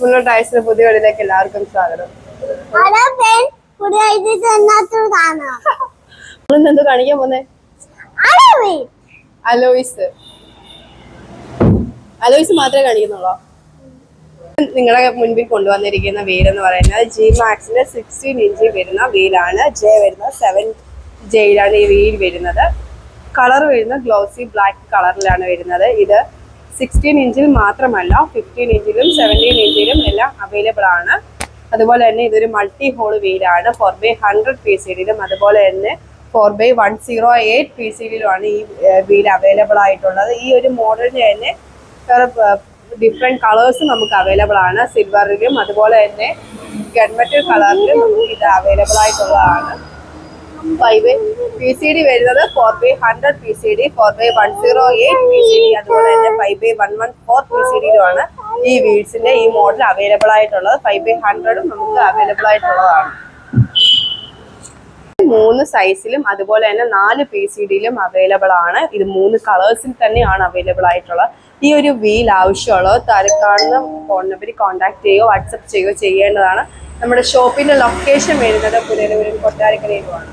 മുന്നോട്ട് ടയർസിന്റെ പുതിയ വീഡിയോയിലേക്ക് എല്ലാവർക്കും സ്വാഗതം. എന്തോ കാണിക്കാൻ പോന്നെ? അലോയ്സ് മാത്രമേ കാണിക്കുന്നുള്ളൂ. നിങ്ങളുടെ മുൻപിൽ കൊണ്ടുവന്നിരിക്കുന്ന വീലെന്ന് പറയുന്നത് G-Maxന്റെ 16 ഇഞ്ച് വരുന്ന വീലാണ്. ജെ വരുന്നത് 7 ജെയിലാണ് ഈ വീൽ വരുന്നത്. കളർ വരുന്നത് ഗ്ലോസി ബ്ലാക്ക് കളറിലാണ് വരുന്നത്. ഇത് 16 ഇഞ്ചിൽ മാത്രമല്ല 15 ഇഞ്ചിലും 17 ഇഞ്ചിലും എല്ലാം അവൈലബിൾ ആണ്. അതുപോലെ തന്നെ ഇതൊരു മൾട്ടി ഹോൾ വീലാണ്. 4x100 PCDയിലും അതുപോലെ തന്നെ 4x108 PCDയിലുമാണ് ഈ വീൽ അവൈലബിൾ ആയിട്ടുള്ളത്. ഈ ഒരു മോഡലിന് തന്നെ ഡിഫറെൻറ്റ് കളേഴ്സ് നമുക്ക് അവൈലബിൾ ആണ്. സിൽവറിലും അതുപോലെ തന്നെ ഗൺമെറ്റൽ കളറിലും നമുക്ക് ഇത് അവൈലബിൾ ആയിട്ടുള്ളതാണ്. 5 PCD വരുന്നത് 4x100 PCD, 4x108 PCD അതുപോലെ തന്നെ 5x114 PCDയിലുമാണ് ഈ വീൽസിന്റെ ഈ മോഡൽ അവൈലബിൾ ആയിട്ടുള്ളത്. 5x100ഉം നമുക്ക് അവൈലബിൾ ആയിട്ടുള്ളതാണ്. 3 സൈസിലും അതുപോലെ തന്നെ 4 PCDയിലും അവൈലബിൾ ആണ്. ഇത് 3 കളേഴ്സിൽ തന്നെയാണ് അവൈലബിൾ ആയിട്ടുള്ളത്. ഈ ഒരു വീൽ ആവശ്യമുള്ളത് താഴെ കാണുന്ന ഫോൺ നമ്പറിൽ കോൺടാക്ട് ചെയ്യുകയോ വാട്സപ്പ് ചെയ്യുകയോ ചെയ്യേണ്ടതാണ്. നമ്മുടെ ഷോപ്പിന്റെ ലൊക്കേഷൻ വരുന്നത് പുനലൂരും കൊട്ടാരക്കരയിലുമാണ്.